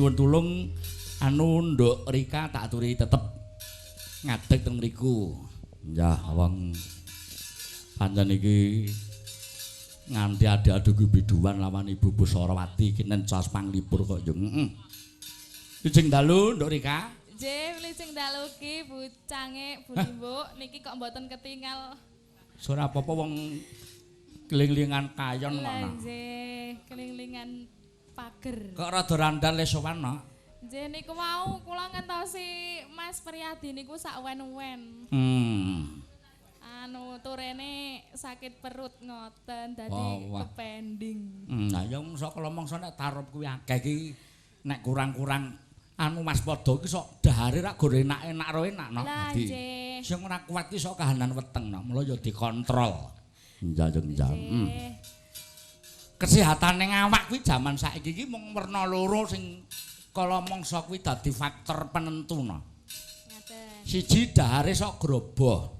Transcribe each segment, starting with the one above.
nyuwun tulung anu Nduk Rika tak aturi tetep ngadeg teng mriku. Nggih, wong pancen iki nganti adu-adu biduan lawan Ibu Pusarawati kinen cas panglipur kok yo. Ijeng dalu Nduk Rika. Nggih, wilujeng dalu ki Bu Cange, Bu Limbo niki kok mboten ketinggal. Ora apa-apa wong kelinglingan kayon kok. Lah nggih, kelinglingan pager. Kok rada randal le sowan no? Nggih niku mau kula ngentosi Mas Priyadi niku sak wen-wen. Anu turene sakit perut ngoten dadi kepending. Nah ya sok mongso nek tarup kuwi akeh iki nek kurang-kurang anu Mas Padha iki sok dahare rak gore enak-enak ro enak no. Dadi sing ora kuat iki sok kahanan weteng no. Mula ya dikontrol. Njajeng-njang. Kesehatan ning awak kuwi jaman saiki iki mung werna loro sing kala mangsa kuwi dadi faktor penentu no. Ngaten. Siji dahare sok groboh.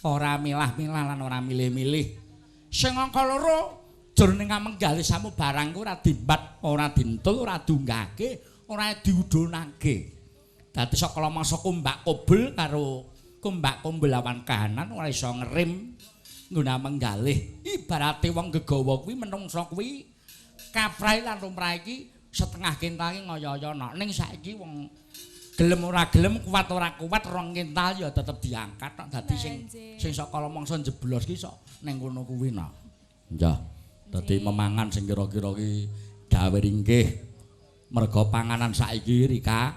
Ora milah-milah lan ora milih-milih. Sing angka loro jroning menggalih samu barang ku ora dimbat, ora dintul, ora dunggake, ora diudhonake. Dadi sok kala mangsa kumbak kobel karo kumbak kombel lawan kahanan ora iso ngerim ngguna menggalih. Ibarate wong gegawa kuwi menungsa kuwi kaprahe lan lumrah iki setengah kintal ngoyo-oyo nok. Ning saiki wong gelem ora gelem kuat ora kuat rong kintal ya tetep diangkat tok dadi sing saka mangsa jeblos ki sok ning kono kuwi nok. Nggih. Dadi memangan sing kira-kira ki gawe ringkih. Merga panganan saiki Rika.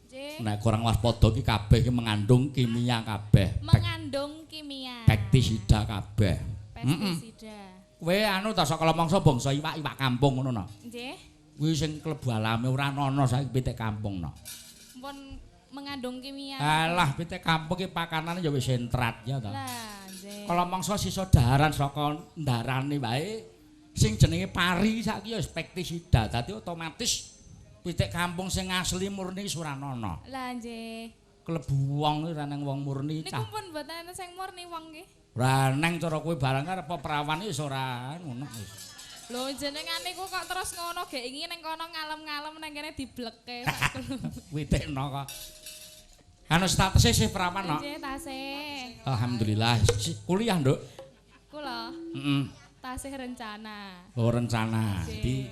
Nggih. Nek kurang waspada ki kabeh ki mengandung kimia kabeh. Mengandung kimia. Pestisida kabeh. Pestisida. Kowe anu ta saka mangsa bangsa iwak-iwak kampung ngono no. Nggih. Kuwi sing klebu alame ora ana saiki pitik kampung no. Pun mengandung kimia. Alah pitik kampung ki pakanane ya wis sentrat ya ta. Lah, nggih. Kala mangsa sisa daharan saka ndarane wae sing jenenge pari saiki ya pestisida. Dadi otomatis pitik kampung sing asli murni ora ana. Lah nggih. Klebu wong ora nang wong murni Niku cah. pun mboten ana sing murni wong nggih. Ora nang cara kowe barang arep perawan wis ora ngono wis. Lho jenengan niku kok terus ngono gek iki ning kono ngalem-ngalem nang kene diblekke. Witekno kok. Anu statuse sih perawan no. Nggih tasih. Alhamdulillah. Kuliah, Nduk. Kula. Heeh. Tasih rencana. Oh, rencana. Di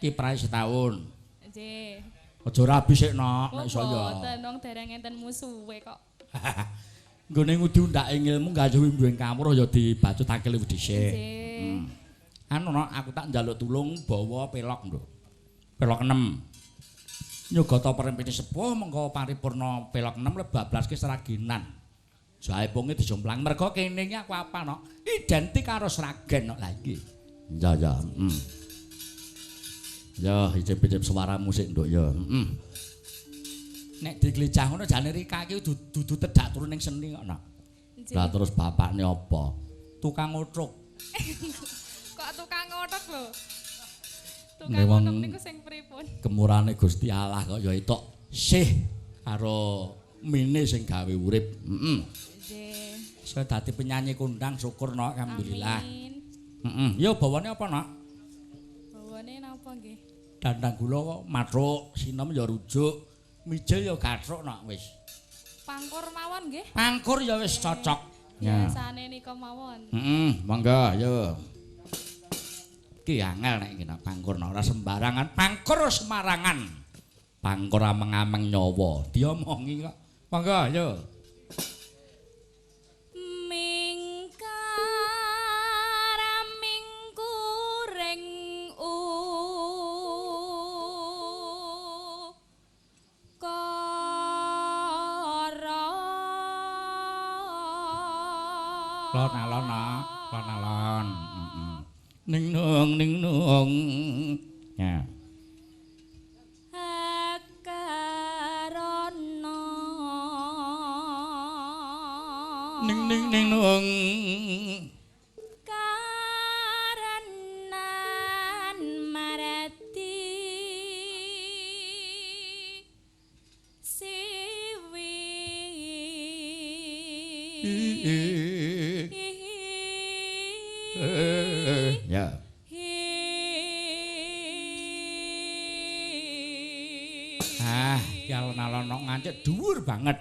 kiprahe setahun. Nggih. Aja rabi sik nok, nek iso ya. Mboten wong dereng enten musuhe kok. Nggone ngudi undake ilmu gayuh mbuing kawruh ya dibacutake luwih dhisik. Nggih. Anu no, aku tak njaluk tulung bawa pelok, Nduk. Pelok 6. Nyugata perempene sepuh mengko paripurna pelok 6 le bablaske seraginan. Jaepunge dijomplang merga kene iki aku apa no? Identik karo sragen no lagi. Ya ya, Ya, icip-icip suara musik, Nduk ya. Nek diglecah ngono jane Rika iki dudu tedak turun ning seni kok, Nak. Lah terus bapakne apa? Tukang utruk. Kok tukang ngothok lho. Tukang Newang ngothok niku sing pripun? Kemurane Gusti Allah kok ya etok sih karo mine sing gawe urip. Nggih. Saya dadi penyanyi kondang syukur no alhamdulillah. Amin. Ya bawane apa nak? Bawane napa nggih? Dandang gula kok matruk, sinem ya rujuk, mijil ya gatruk nak wis. Pangkur mawon nggih. Pangkur ya wis cocok. Biasane nika mawon. Monggo ya. Ki angel nek iki nak pangkur ora sembarangan, pangkur semarangan. Pangkur ameng-ameng nyawa, diomongi kok. Monggo ya. Alon-alon. Ning nung. Ya. Akarana. Ning nung. Karanan marati. Siwi. Ya. Wah, iki alon-alon ngancik dhuwur banget.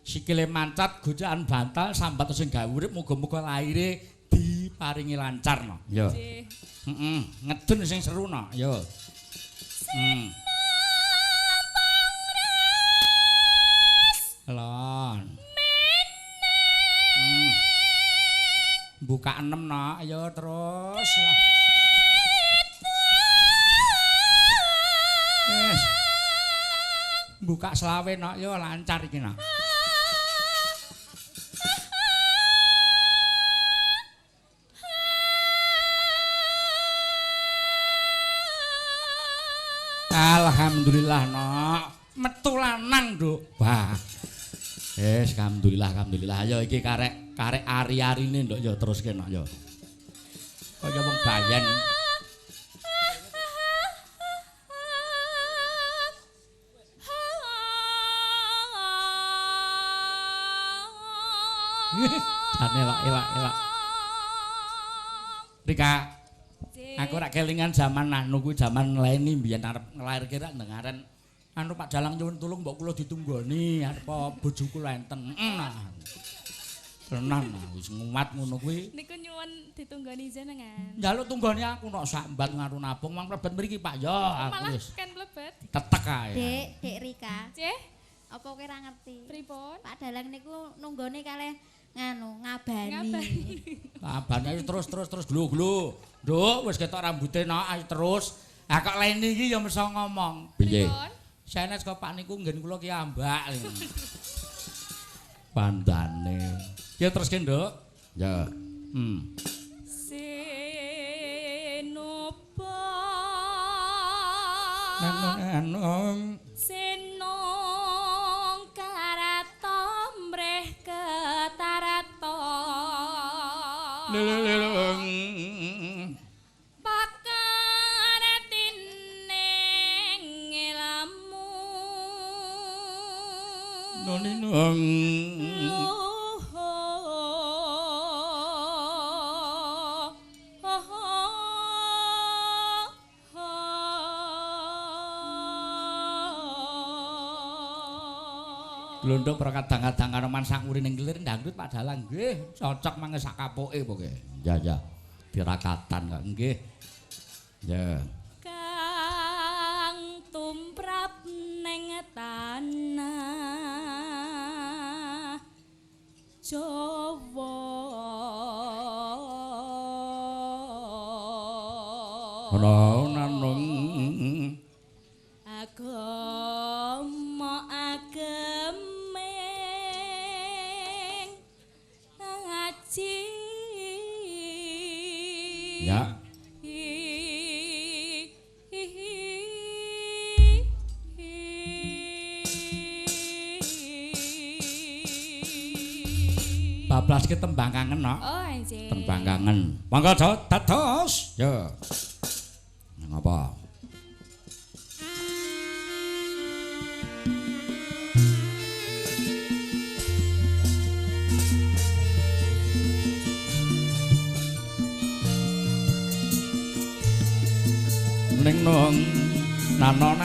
Sikile mancat, gocakan bantal, sambat sing gawe urip muga-muga laire diparingi lancar no. Ya. Nggih. Heeh, ngedun sing seru no. Ya. Lon. Buka 6 no, ayo terus lah. Wes. Buka selawe no, yo lancar iki no. Alhamdulillah no. Metu lanang, Nduk. Wah. Wes, alhamdulillah. Ayo iki karek ari-arine, Nduk, yo teruske no yo. Kaya wong bayen. Jane elak. Rika, aku rak kelingan zaman anu kuwi zaman Leni mbiyen arep nglairke rak ndengaren anu Pak Dalang nyuwun tulung mbok kula ditunggoni arep bojoku lenten. Tenan wis ngumat ngono kuwi. Niku nyuwun ditunggoni jenengan. Njaluk tunggoni aku nok sambat ngaru nabung mang mlebet mriki Pak yo aku Malah wis kan mlebet. tetek ae. Dek Rika. Cih, Apa kowe ora ngerti? pripun? Pak Dalang niku nunggone kalih ngabani. Abane terus glu-glu. Nduk wis ketok rambute nok ayo terus. Ah kok Leni iki ya meso ngomong. Piye? Pripun? Sanes kok Pak niku nggen kula ki ambak. Pandane. Ya terus ki, Nduk. Ya. Senopong Senong karato mreh ketarato Pakaratining ilmu Noninong Glondok pra kadang-kadang karo mansak urining kelir dangdut Pak Dalang nggih cocok mangke sak kapoke pokoke. Ya. Dirakatan kok nggih. Ya. Kang tumrap ning tanah Jawa. Ana nanung agama agemeng ngaji. ya. Bablas ki tembang kangen no. Oh, anjir. Tembang kangen. Monggo dados. Ya. Ngapa? Ning nong nanong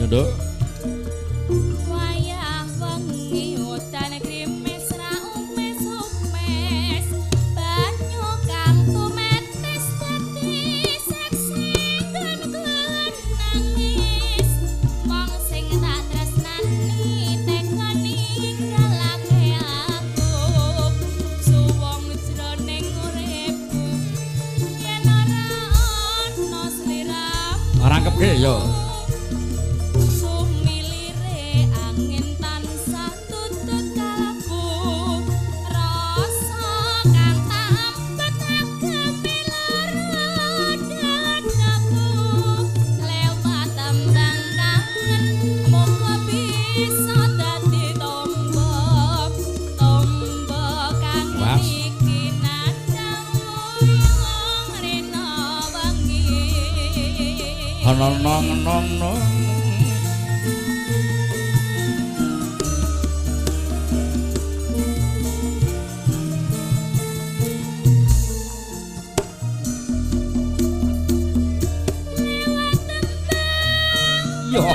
Nduk. Wayah wengi udan krimis ra umes-umes banyu kang tumetes dadi seksi gun-gun nangis wong sing tak tresnani tekani galake aku suwung jroning uripku yen ora ana sliramu Rangkepke ya. Sumilire angin tansah tutut kalbu rasa kang tambet agemilar dadaku lewat tembang kangen muga bisa dadi tombok kang Was. iki nadamu yang rina wengi Ana nong. Iya.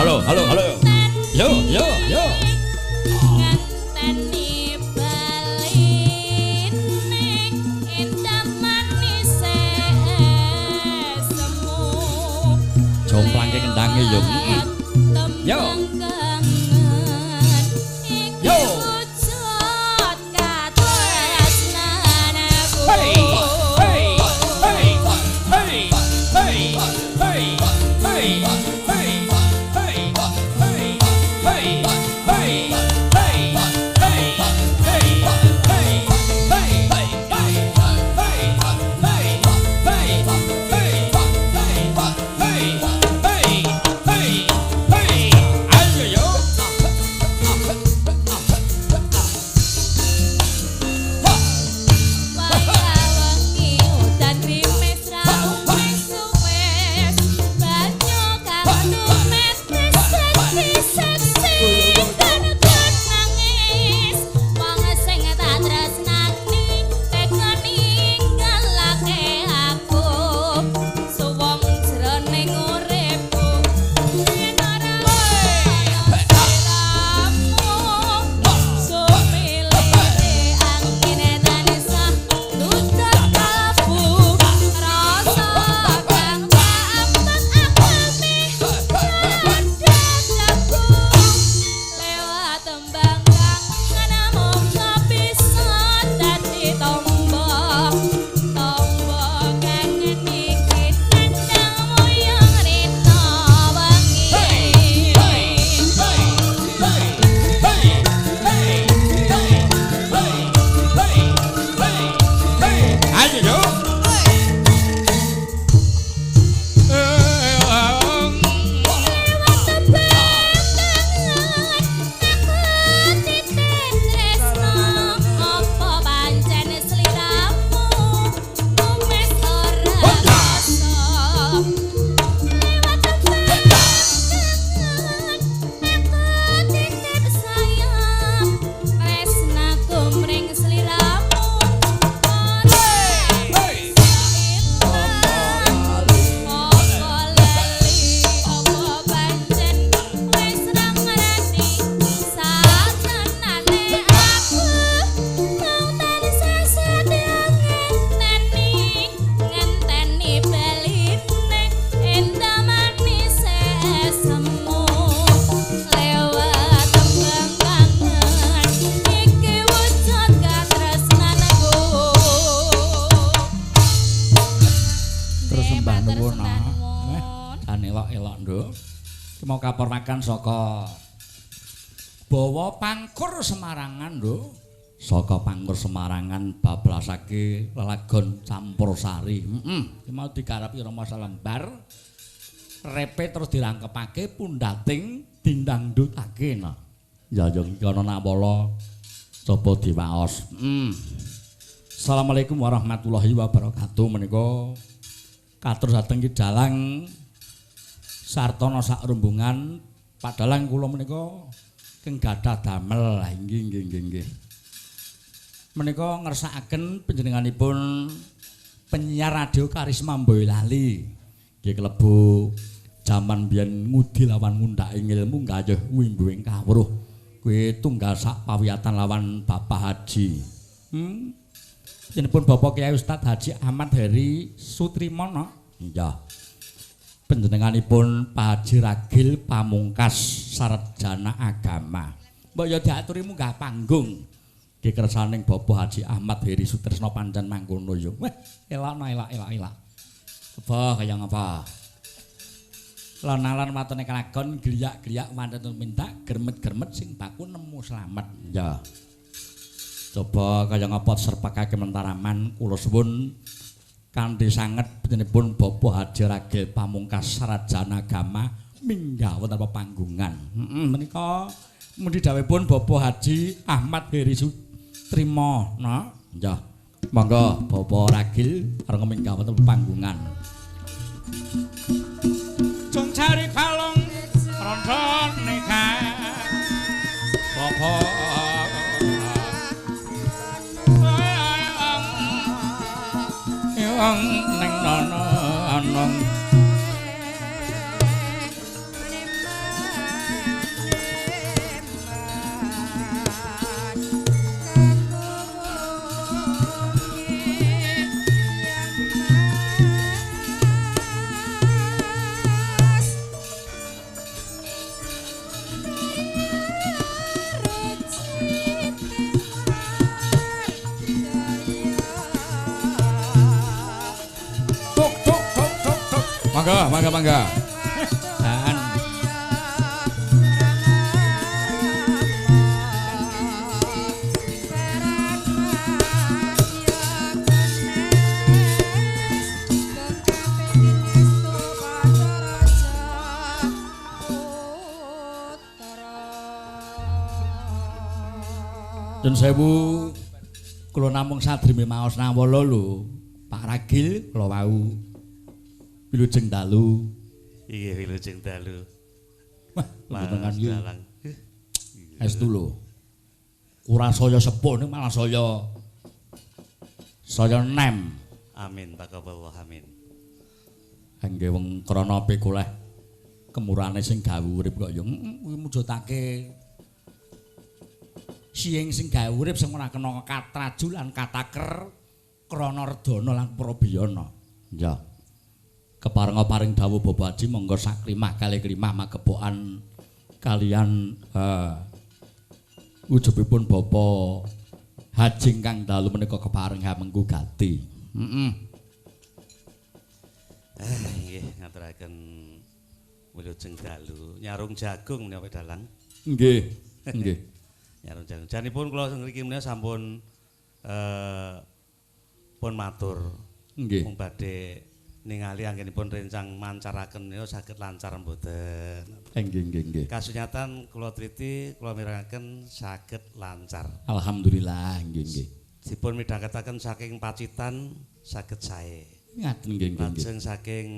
Halo, halo, halo. Yo, yo, yo. Ngenteni baline indah manis semu. Jomplang kendange yo. Yo. Yo. Hey, hey, hey, hey, hey, hey, hey, hey. Mau kapuraken saka Bawa Pangkur Semarangan lho. Saka Pangkur Semarangan bablasake lelagon campursari. Heeh. Mau digarap Rama Salembar. Repe terus dirangkepake pundhating dindangdutake nah. Ya yo iki ana nawala coba diwaos. Assalamualaikum warahmatullahi wabarakatuh menika katur dhateng Ki Dalang sartana sak rombongan padalang kula menika kenggadah damel nggih. Menika ngersakaken panjenenganipun penyiar radio Karisma Boyolali. Nggih klebu jaman biyen ngudi lawan ngundhake ilmu gayuh wimbuing kawruh. Kuwi tunggal sak pawiyatan lawan Bapak Haji. Jenipun Bapak Kyai Ustadz Haji Ahmad Heri Sutrimana. Iya. Panjenenganipun Pak Haji Ragil Pamungkas sarjana agama. Mbok ya diaturi munggah panggung. Ki kersaning Bapak Haji Ahmad Heri Sutresno pancen mangkono yo. Weh, elak. Apa kaya ngapa? Lan-lan watone kelakon gliyak-gliyak wantun minta germet-germet sing baku nemu slamet. Ya. Coba kaya ngapa serpakake mentaraman kula suwun kanthi sanget panjenenganipun Bapak Haji Ragil Pamungkas Sarjana Agama minggah wonten panggungan. Menika mundi dawuhipun Bapak Haji Ahmad Heri Sutrimo, nah. Ya. Monggo Bapak Ragil areng minggah wonten panggungan. Jong cari kalong ronton nikah Bapak yang neng nono anong Mangga. Dan Nyun sewu kula namung sadrime maos nawala lho Pak Ragil kula wau wilujeng dalu. Iya wilujeng dalu. Wah, panjenengan iki dalang. estu lho. Ora saya sepuh ning malah saya nem. Amin taqabbalallah amin. Angge wong krana pikuleh kemurane sing gawe urip kok ya kuwi mujudake siing sing gawe urip sing ora kena katraju lan kataker krana redana lan prabiyana. Ya. Keparenga paring dawuh Bapak Haji monggo sak klimah kalih klimah magepokan kalian ujubipun Bapak Haji ingkang dalu menika kepareng mengku gati. Nggih ngaturaken wilujeng dalu nyarung jagung menawi dalang. Nggih. Nyarung jagung. Janipun kula ngriki menika sampun pun matur. Nggih. Wong badhe ningali anggenipun rencang mancaraken niku saged lancar mboten. Nggih. Kasunyatan kula triti kula mirengaken saged lancar. Alhamdulillah nggih. Dipun midhangetaken saking Pacitan saged sae. Ngaten nggih. Lajeng saking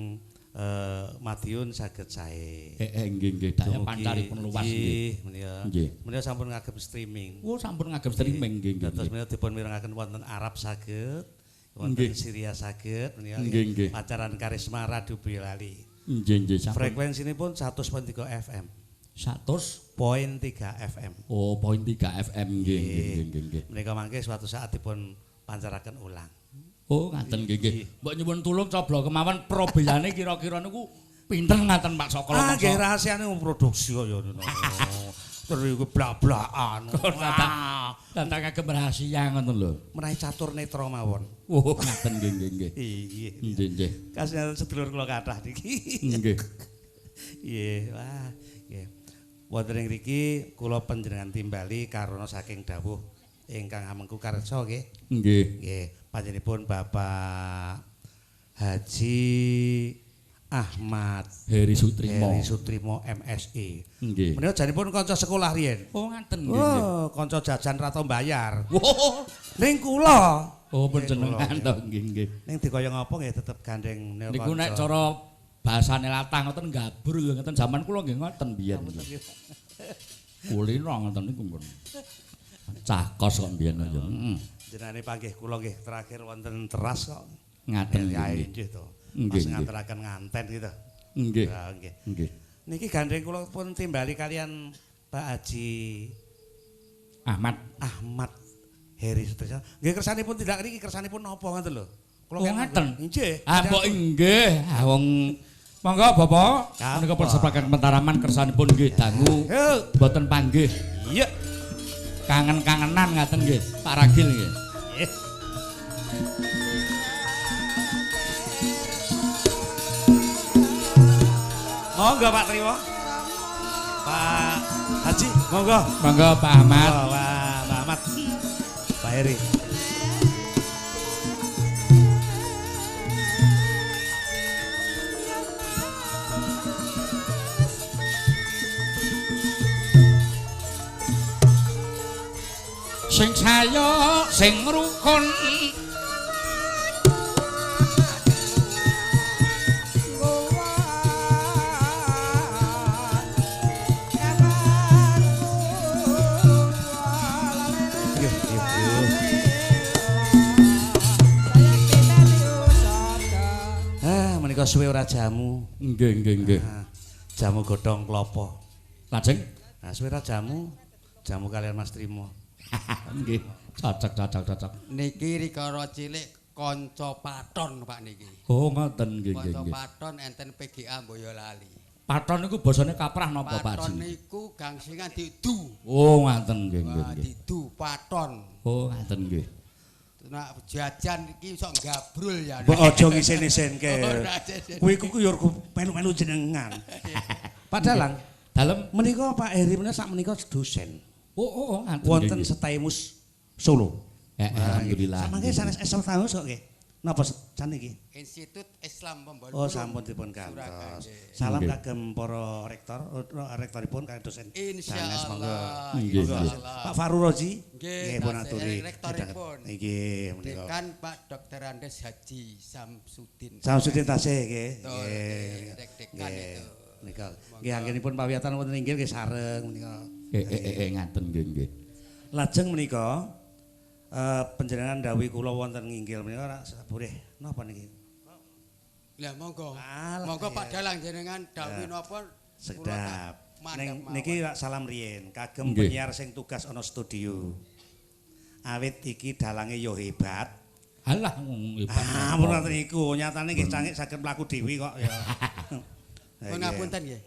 Madiun saged sae. Nggih. Daya pancaripun luas nggih. Menika sampun ngagem streaming. Oh, sampun ngagem streaming nggih. Terus menika dipun mirengaken wonten Arab saged, wonten Syria saged, menika pacaran karisma Radio Boyolali. Nggih. Frekuensinipun 100.3 FM. 100.3 FM. Oh, 0.3 FM nggih. Menika mangke suatu saat dipun pancaraken ulang. Oh, ngaten nggih. Mbok nyuwun tulung coblo kemawon probeyane kira-kira niku pinten ngaten Pak Sokolo. Nggih rahasiane produksi kok ya ngono. Terus iku blak-blakan. Tantang kagem rahasia ngoten lho. Menawi catur netra mawon. Oh, ngaten nggih. Nggih. Kasihan sedulur kula kathah niki. Nggih. Nggih, wah, nggih. Wonten ing mriki kula panjenengan timbali karana saking dawuh ingkang amengku karsa nggih. Nggih, panjenenganipun Bapak Haji Ahmad Heri Sutrimo MSI. Nggih. Menika janipun kanca sekolah riyen. Oh, ngaten nggih. Oh, kanca jajan rata mbayar. Oh, ning kula. Oh, panjenengan to nggih. Ning dikaya ngapa nggih tetep gandeng kanca. Niku nek cara bahasane latah ngoten gabur lho ngoten zaman kula nggih ngoten biyen. Kulino ngoten niku pun. Cah kos kok biyen ya. Jenenge panggih kula nggih terakhir wonten teras kok. Ngaten nggih to. Pas ngaturaken nganten gitu. Nggih. Nggih. Niki gandeng kula pun timbali kalian Pak Haji Ahmad Heri Sutrisno. Nggih kersanipun tidak niki kersanipun napa ngoten lho. Kula ngaten. Nggih. Ah mbok nggih. Ah wong monggo Bapak menika pun sepakat mentaraman kersanipun nggih dangu. Mboten panggih. Iya. kangen-kangenan ngaten nggih, Pak Ragil nggih. Nggih. Monggo Pak Triwo. Pak Haji, monggo. Monggo Pak Ahmad. Oh, Pak Ahmad. Pak Heri. Sing saya sing rukun Menika suwe ora jamu. nggih. Jamu godhong klopo. Lajeng Nah, suwe ora jamu. Jamu kalian Mas Trimo. nggih, cocok. Niki rikara cilik kanca paton Pak niki. Oh, ngoten nggih. Kanca paton enten PGA Boyolali. Paton niku basane kaprah napa Pak Paton Haji? niku gangsingan didu. Oh, ngoten nggih. Didu paton. Oh, ngoten nggih. Nek jajan iki iso gabrul ya. Mbok aja ngisen-isenke. Ora, Jen. Kuwi ku yo melu-melu jenengan. Pak Dalang, Dalem menika Pak Heri menika sak menika dosen. oh, ngoten. Wonten nggih. Setaimus Solo. Alhamdulillah. Samangke sanes Setaimus kok nggih. Napa saniki? Institut Islam Pembolong. Oh, sampun dipun kantos. Salam kagem para rektor, rektoripun kalian dosen. Sanes monggo. Insyaallah. Nggih, Monggo. Pak Faru Roji nggih pun aturi. Rektoripun. Nggih menika. Dekan Pak Dr. Andes Haji Samsudin. Samsudin tasih nggih. Dekan itu. Menika. Nggih anggenipun pawiyatan wonten inggil nggih sareng menika. Ngaten nggih. Lajeng menika panjenengan dawuh kula wonten nginggil menika ora boleh napa niki? Lah monggo. Alah, Monggo Pak iya. Dalang jenengan dawuh napa? Sedap. Ning niki salam riyin kagem Nggih. penyiar sing tugas ana studio. Awit iki dalange yo hebat. Halah hebat. Ampun ngoten niku, nyatane nggih cangik saged mlaku dhewe kok ya. Ngapunten nggih.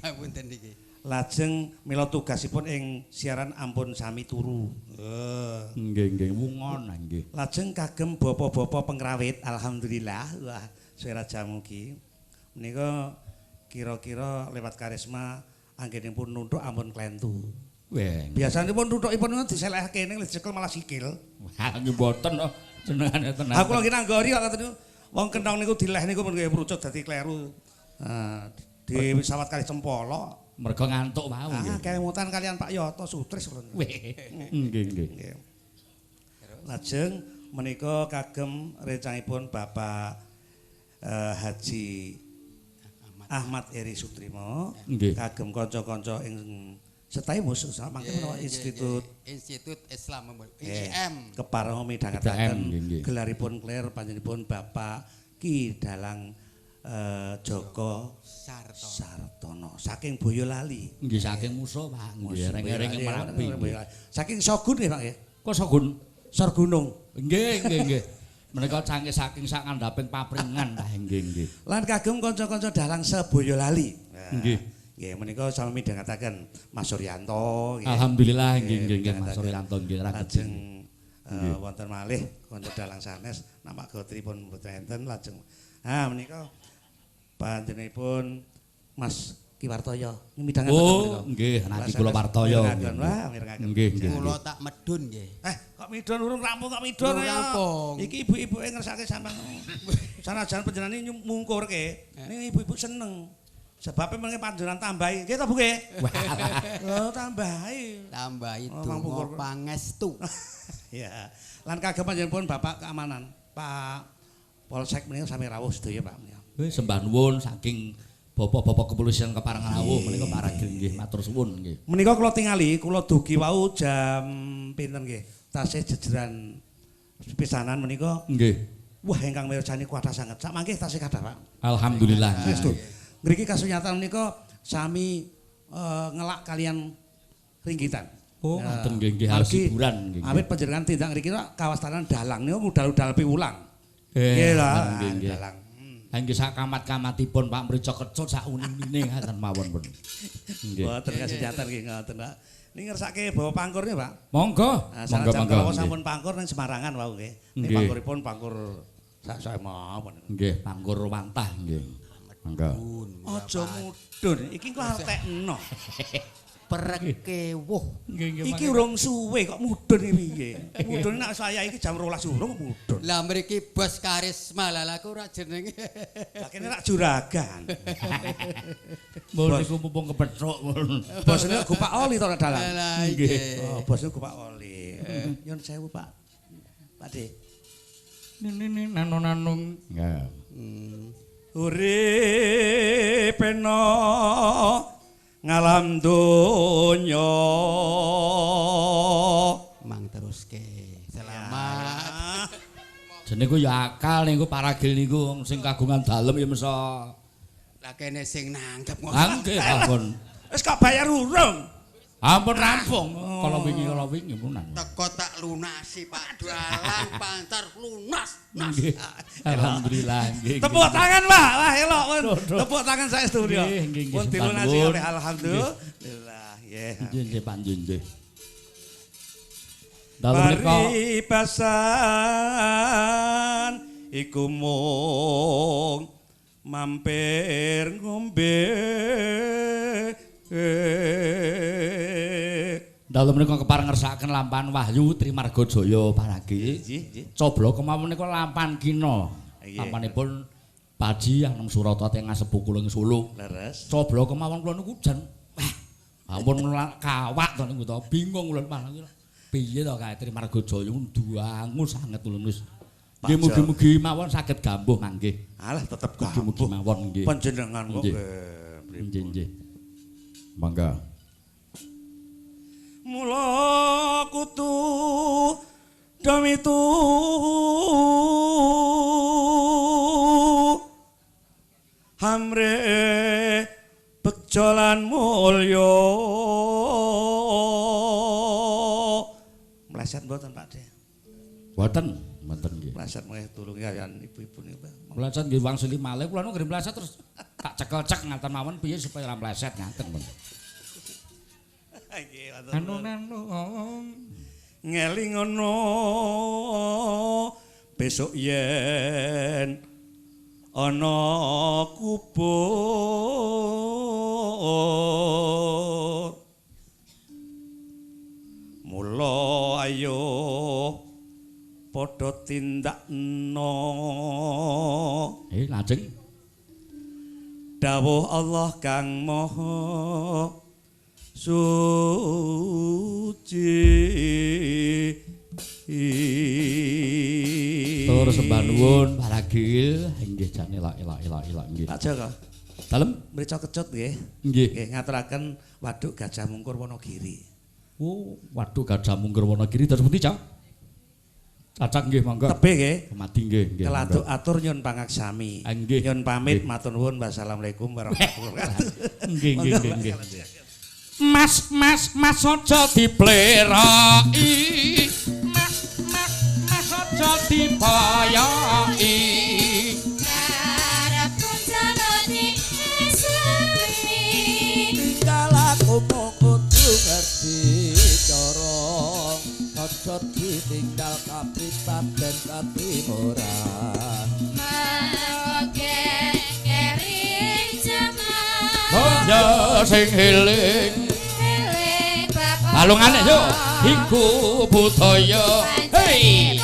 Ngapunten niki. Lajeng mila tugasipun ing siaran ampun sami turu. Nggih, wungon nggih. Lajeng kagem bapa-bapa pengrawit, alhamdulillah. Wah, suara jamu ki. Menika kira-kira lewat karisma anggenipun nuntuk ampun klentu. Weh. Biasanipun nuntukipun diselehake ning dicekel malah sikil. Wah, nggih mboten kok jenengane tenan. Aku lagi nanggori kok ngoten niku. Wong kenthong niku dileh niku pun nggih prucut dadi kleru. Di pesawat kali Cempolo. Mergo ngantuk mau nggih. Kemutan kalian Pak Yoto Sutris kula. Weh. Nggih. Lajeng menika kagem rencangipun Bapak Haji Ahmad Eri Sutrimo Nggih. kagem kanca-kanca ing Setaimus samangke menawa Institut Islam ICM. Keparengmi ICM, dangetaken nggih. gelaripun klir panjenenganipun Bapak Ki Dalang Joko Sartono saking Boyolali. Nggih saking musuh Pak. Nggih reng-reng Merapi. Saking Sogun nggih Pak ya. Kok Sogun? Sor Gunung. Nggih. Menika cangke saking sak ngandhaping papringan ta nggih. Lan kagem kanca-kanca dalang se-Boyolali. Nggih. Nggih menika sami midhangetaken Mas Suryanto nggih. Alhamdulillah nggih Mas Suryanto nggih ra Lajeng wonten malih kanca dalang sanes nama gotripun mboten enten lajeng. Menika panjenenganipun Mas Kiwartoyo midhangetaken menika. Oh, nggih niki kula Wartoyo. Wah, mirengaken. Nggih. Kula tak medun nggih. Kok midon urung rampung kok midon Urung ya. rampung. Iki ibu-ibuke ngersake sampean. Sanajan panjenengan mungkurke, ning ibu-ibu seneng. Sebabnya mengke panjenengan tambahi. Nggih ta Bu nggih? Oh, tambahi. Tambah itu Mangpungkur. pangestu. Ya. Lan kagem panjenenganipun Bapak Keamanan, Pak Polsek menika sami rawuh sedaya Pak menika. Wis sembah nuwun saking bapak-bapak kepolisian Keparengan rawuh menika Pak Ragil nggih matur suwun nggih. Menika kula tingali, kula dugi wau jam pinten nggih? Tasih jejeran pisanan menika. Nggih. Wah, ingkang mirsani kuatah sanget. Sak mangke tasih kathah Pak. Alhamdulillah. Saestu. Ngriki kasunyatan menika sami ngelak kalian ringgitan. Oh, ngoten nggih harus hiburan nggih. Awit panjenengan tindak ngriki kawastanan dalang niku udal-udal piwulang. Nggih lah, nggih. dalang. Nggih sak kamat-kamatipun Pak Mrica Kecut sak unine ngaten mawon pun. Nggih. Mboten kasunyatan nggih ngoten Pak. Ini ngersake bawa pangkurnya, Pak. Monggo. Nah, Monggo sanajan monggo. kula Nggih. sampun pangkur ning Semarangan wau nggih. Ning Nggih. pangkuripun pangkur sak mawon. Nggih, pangkur wantah nggih. Monggo. Aja mudhun, iki ku artekno. Perkewuh. Nggih, Iki urung suwe kok mudhun iki piye? Mudhun nek saya iki jam 12 urung mudhun. Lah mriki bos karisma lah aku ora jenenge. Lah kene rak juragan. Mun niku mumpung kepethuk mun. Bosne Gupak Oli to nek dalan. Lah iki. Oh, bosne Gupak Oli. Nyun sewu, Pak. Pak De. Nini nanung. Ya. Urip eno ngalam donya. Mang teruske. Selamat. Jenenge ku ya akal niku paragil niku sing kagungan dalem ya mesa. Lah kene sing nanggep Nggih, ampun. Wis kok bayar urung? Ampun rampung. Kalau wingi punan. Teko tak lunasi Pak Dalang pantar lunas. Nggih. Alhamdulillah nggih. Tepuk tangan, Pak. Wah, elok pun. Duh. Tepuk tangan saya studio. Nggih, nggih, nggih, Pun Pak dilunasi Nur. oleh alhamdulillah. Nggih. Nggih, panjun nggih. Dalem menika Paribasan iku mung mampir ngombe. dalem menika kepareng ngersakaken lampahan Wahyu Trimargajaya paragi. Nggih. Coblo kemawon menika lampahan kina. Nggih. Lampanipun Paji Anem Surata teng ngasep kula ing Solo. Leres. Coblo kemawon kula niku jan ampun kawak to niku to bingung kula malah piye to kae Trimargajaya nduangu sanget kula wis. Nggih Pak mugi-mugi mawon saged gambuh manggih. Alah tetep Mugi-mugi gambuh. mawon nggih. Panjenengan kok Nggih. nggih. Nggih nggih. Mangga. Mula kutu damitu hamre bejolan mulya meleset mboten Pak De Mboten nggih. meleset mulih tulungi kalian ibu-ibu niku Meleset nggih wangsuli malih kula nu nggih meleset terus tak cekel-cek ngaten mawon piye supaya ora meleset ngaten pun. nggih Anu ngelingono besok yen ana kubur mula ayo padha tindakno lajeng dawuh Allah kang maha suci. tur sembah nuwun paragil inggih jan elak nggih. Pak Joko, Dalem mrica kecut nggih. nggih. Nggih ngaturaken waduk Gajah Mungkur Wonogiri. Oh, waduh Gajah Mungkur Wonogiri terus pundi, Cak? Cacak nggih monggo. Tebih nggih. Mati nggih nggih. Keladuk atur nyun pangaksami. Nggih. Nyun pamit Nggih. matur nuwun wassalamualaikum warahmatullahi wabarakatuh. Nggih nggih nggih. Mas aja dipleroki. Mas aja dipayoki. Karepku jalani esri. Kalaku kudu ngerti cara aja ditinggal kapribaden katimuran. Mangke kering jaman. Boyo sing eling. Eling bapak. Balungane yo iku budaya. Hei.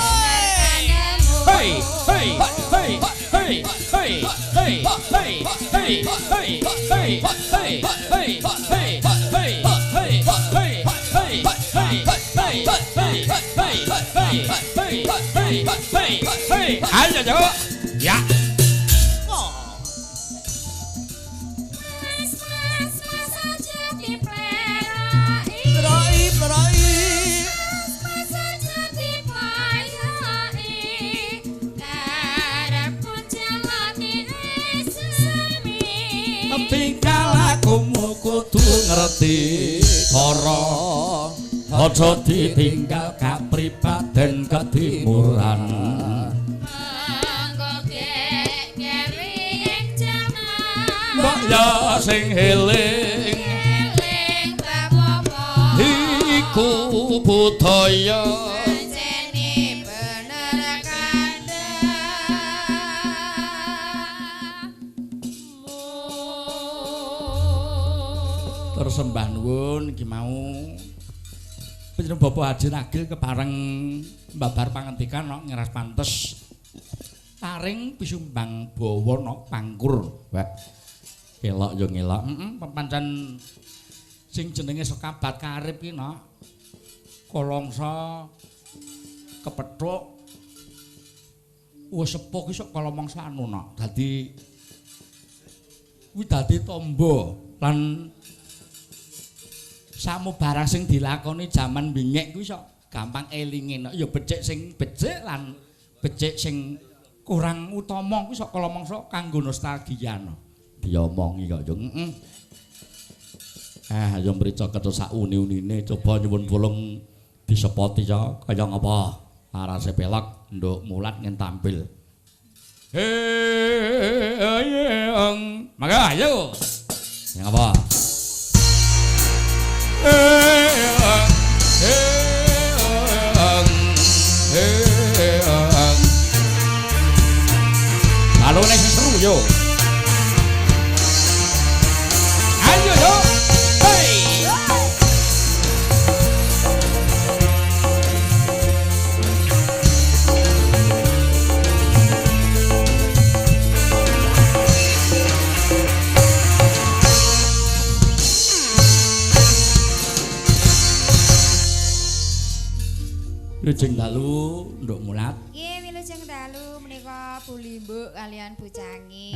Hey, hey, hey, hey, hey, hey, hey, hey, hey, hey, hey, hey, hey, ayo yo. Ya. Mas aja dipleroki. Berai Mas aja dipayoki. Karepku jalani esri. Tinggal aku kudu ngerti cara aja ditinggal kapribaden ketimuran. Mangke kering jaman. Mbok ya sing eling Eling bapak. iya pancene bener terus sembah nuwun iki mau panjenengan Bapak Haji Ragil kepareng mbabar pangentikan no, ngeras pantes taring pisumbang bawa no, pangkur wek elok yo ngelok pancen sing jenenge sekabat karib ki no kolongso kepethuk wis sepuh ki sok kolomongso anu no dadi kuwi dadi tamba lan samu barang sing dilakoni jaman bingek kuwi sok gampang elinge no. Ya becik sing becik lan becik sing kurang utama kuwi sok kolomongso kanggo nostalgia no. Diomongi kok yo ayo mrica ketho sak uni-unine coba nyuwun tulung disepoti ya kaya ngapa arase pelak nduk mulat ngen tampil maka ayo yang apa halo nek seru yo ayo yo hey Wilujeng dalu nduk mulat. Nggih, wilujeng dalu menika Bu Limbuk kalian Bu Cangi.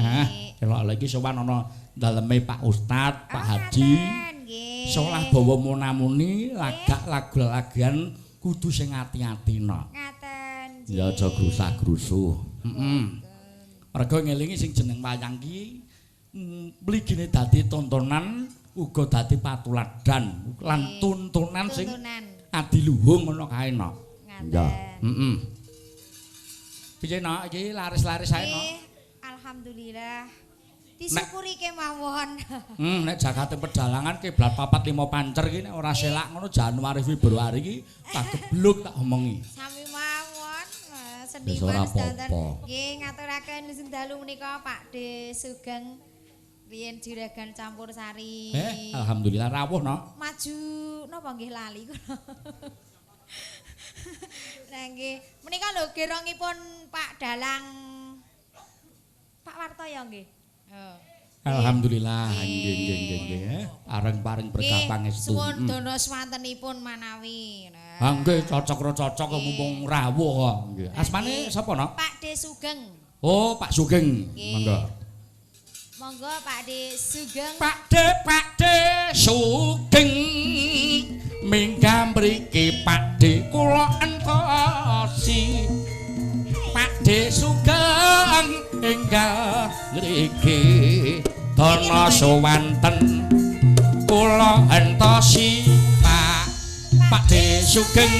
Elok lagi sowan ana daleme Pak Ustad, Pak Haji. Nggih. Salah bawa munamuni lagak lagu-lagian kudu sing ati-ati no. Ngaten. Ya aja grusak-grusuh. Mergo ngelingi sing jeneng wayang ki mligine dadi tontonan uga dadi patuladan lan tuntunan sing adiluhung ngono kae no. Ya. Piye no iki laris-laris ae no. Alhamdulillah. Disyukuri kemawon. Nek jakate pedalangan kiblat 4-5 pancer ki nek ora selak ngono Januari Februari ki tak gebluk tak omongi. Sami mawon. Wis Seniman ora sedanten. apa-apa. Nggih ngaturaken Lujeng dalu menika Pak De Sugeng riyen juragan campur sari. Alhamdulillah rawuh no. Maju napa nggih lali kula. Nah nggih, menika lho gerongipun Pak Dalang Pak Wartoyo nggih. Alhamdulillah nggih. Areng-paring berkah pangestu. Suwun dana swantenipun manawi. Ha nggih cocok mumpung rawuh kok. Nggih. Asmane sapa no? Pak De Sugeng. Oh, Pak Sugeng. Monggo. Monggo Pak De Sugeng. Pak De Sugeng. Mingga mriki Pak De kula entosi. Pak De Sugeng enggal mriki dana sowanten kula entosi Pak De Sugeng.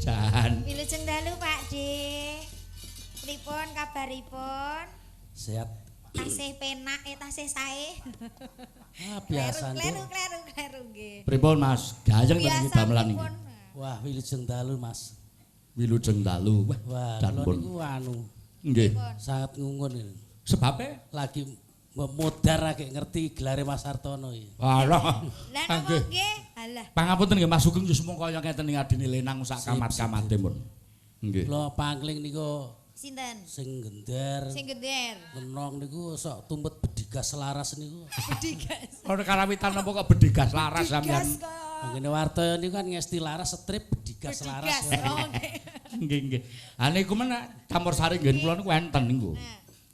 Jan. Wilujeng dalu Pak De. Pripun kabaripun? Sehat. Tasih penak tasih sae. Biasa kleru nggih. Pripun Mas? Gayeng ten iki damelan iki. Wah, wilujeng dalu Mas. Wilujeng dalu. Wah, dan kula pun. niku anu Nggih. sangat ngungun ini. Sebabe Lagi modar akeh ngerti gelare Mas Hartono iki. Walah. Lah napa nggih? Halah. Pangapunten nggih Mas Sugeng just mung kaya ngeten ing adine lenang sak kamat-kamate pun. Nggih. Kula pangling niku Sinten? sing gender. Sing gender. Lenong niku sok tumpet bedigas selaras niku. Bedigas. Ora karawitan napa kok bedigas laras sampean. Mangkene Wartoyo niku kan ngesti laras strip bedigas laras. Nggih. Ha niku men campur sari nggen kula niku enten niku.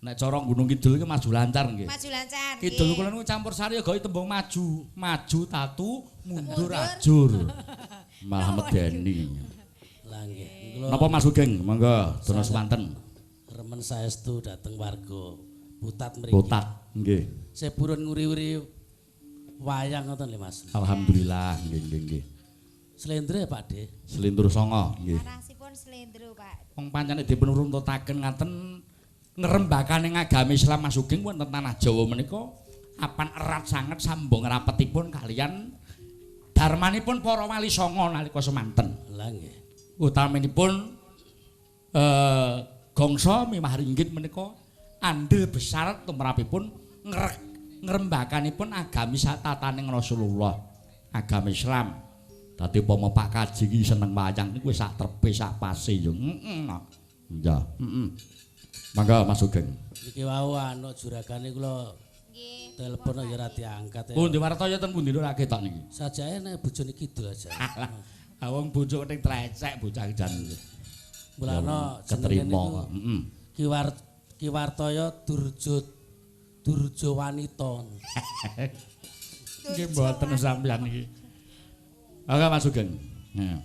Nek cara Gunung Kidul iki maju lancar nggih. Maju lancar. Kidul kula niku campur sari gawe tembung maju tatu, mundur ajur. Malah medeni. Lah nggih. Kula Napa Mas Sugeng? Monggo dana semanten. remen saestu dhateng warga Putat mriki. Putat nggih. Sepurun nguri-uri wayang ngoten lho Mas. Alhamdulillah nggih. Slendra Pak De. Selindur songo nggih. Arasipun slendro Pak. Wong pancene dipun runtutaken ngaten ngrembakane agami Islam Mas Sugeng wonten tanah Jawa menika apan erat sanget sambung rapetipun kalian darmanipun para wali songo nalika semanten. Lah nggih. Utaminipun gongso mimah ringgit menika andel besar tumrapipun ngrembakanipun agami satataning Rasulullah, agami Islam. Dadi upama Pak Kaji iki seneng wayang niku wis sak trepe sak pase yo. Ya, Mangga Mas Sugeng. Iki wau anu juragane kula Nggih. telepon ya ora diangkat ya. Pundi wartaya ten pundi lho ra ketok niki. Sajake nek bojone kidul aja. Ah wong bojo ning trecek bocah jan. Mulane ketrima. Ki Wartaya Durjo wanita. Nggih mboten sampeyan iki. Mangga Mas Sugeng. Nah.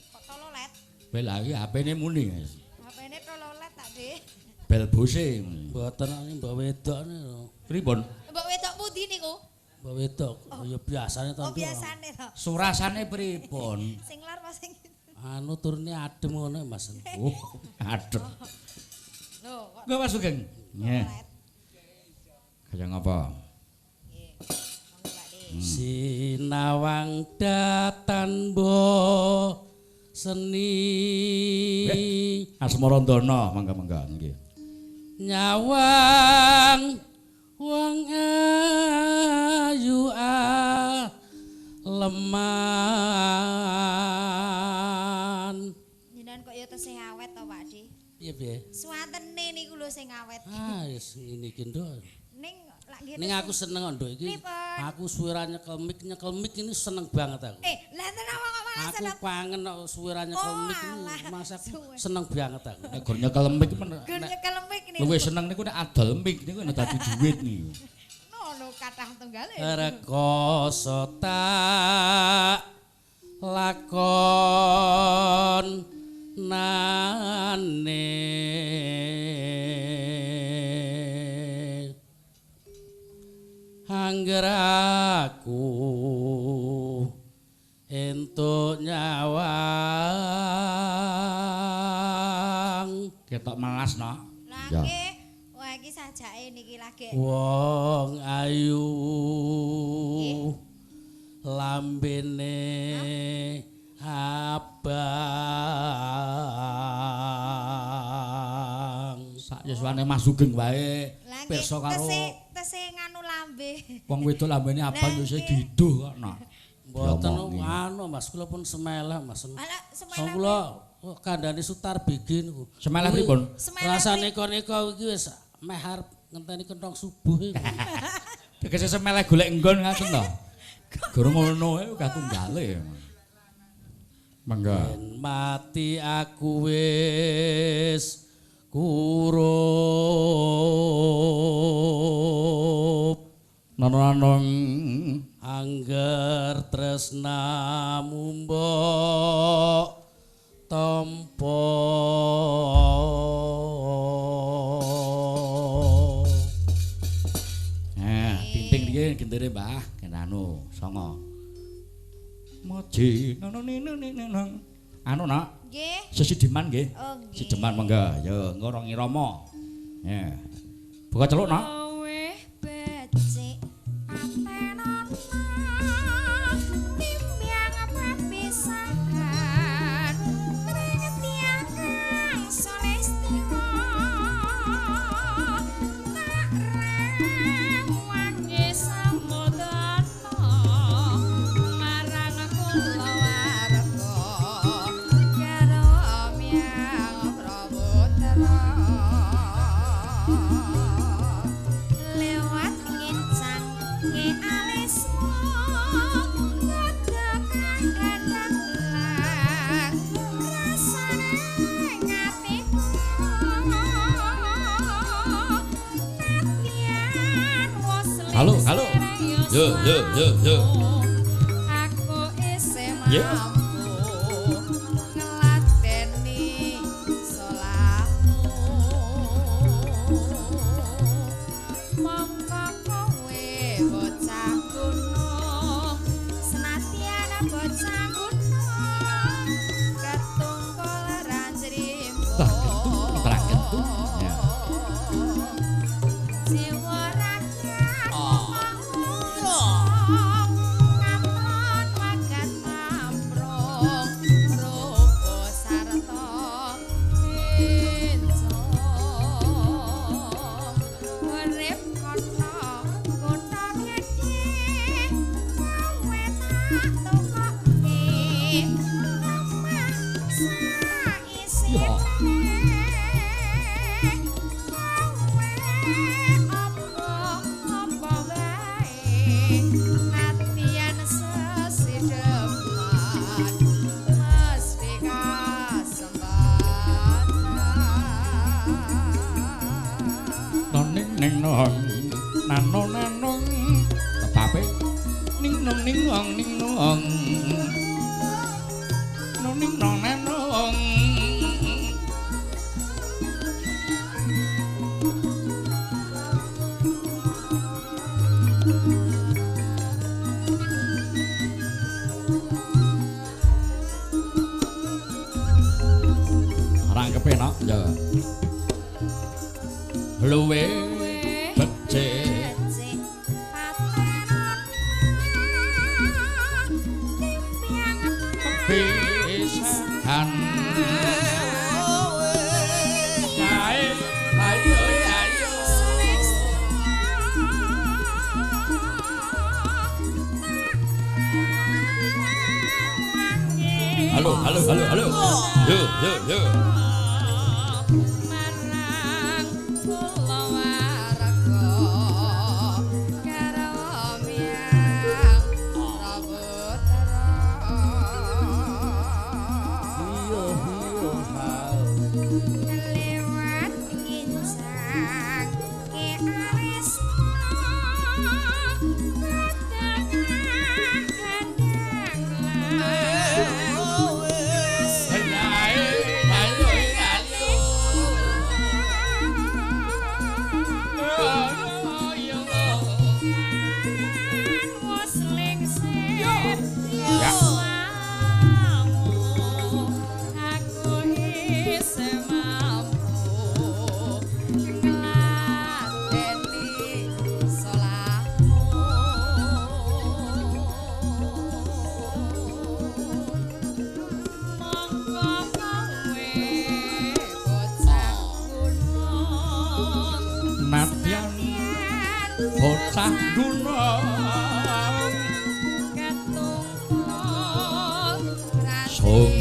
Kok tololet? Bel iki HP-ne muni. HP-ne tololet tak, Dik. Bel bose. Mboten iki mbok wedok niku. Pripun? Mbok wedok pundi niku? Mbok wedok ya biasane to. Oh, biasane to. Surasane pripun? Sing lor apa sing Anu turune adem ngono Mas. Oh, aduh. Lho, kok Nggih Mas Sugeng. Nggih. tololet? Kaya ngapa? Nggih. Monggo Pak Dik. Sinawang datan bo seni Asmarandana, mangga-mangga nggih. nyawang wong ayu leman. Jenengan kok ya tesih awet to, Pak Dik? Piye piye? Suwatene niku lho sing awet. Ah wis ngene iki nduk. Ning lak nggih. Ning aku seneng nduk iki. Pripun? Aku suwira nyekel mic ini seneng banget aku. Lah enten apa kok malah Aku seneng? pangen nek suwira nyekel mic ini alah, mas aku suwe. seneng banget aku. Nek gur nyekel mik men Gur nyekel mic niku. luwih seneng niku nek adol mik niku nek dadi dhuwit niku. Ngono kathah tunggale. Rekoso tak lakon nane angger aku entuk nyawang Ketok melas no. Lah Ya. nggih, wah iki sajake niki lagi. wong ayu lambene abang Sak yuswane Mas Sugeng wae Lah pirsa karo tesih nganu lambe. wong wedok lambene abang yo isih diduh kok no. mboten Ngomongi. anu Mas kula pun semelah Mas Alah Wong semelah. kula kandhane Sutar Bigi niku Semelah Kuwi pripun? Semelah rasane neka iki wis meh arep ngenteni kenthong subuh iki. Tegese semeleh golek nggon ngaten to. Guru ngono ae uga tunggale. Mangga. Yen mati aku wis kurup Nanang angger tresnamu mbok tampa tinting iki gendere Mbah Kenanu songo. Moji anu nak Nggih. sesideman nggih. Oh nggih. Sideman mangga ya ngorong irama. Ya. Buka celuk nak. Kowe Becik atenana timbyang papisahan mrengetiang kang solestina tak rewangi samudana marang kula warga karo amyang praputra lewat ngincang nge alismu kedekan gadang lang rasane ngatiku natian wos Halo, halo. Yo, yo, yo, yo. aku isih Ya. mampu ngladeni salahmu mongko kowe bocah gunung senadyan bocah gunung ketungkol ranjrimbo Tah kentung, terang kentung. Ya. jiwa rakyat Noning ning nong nano nanong tepape ning nong noning nong nanong kepenak ya luwe becik pisan ayo halo yo bocah gunung sung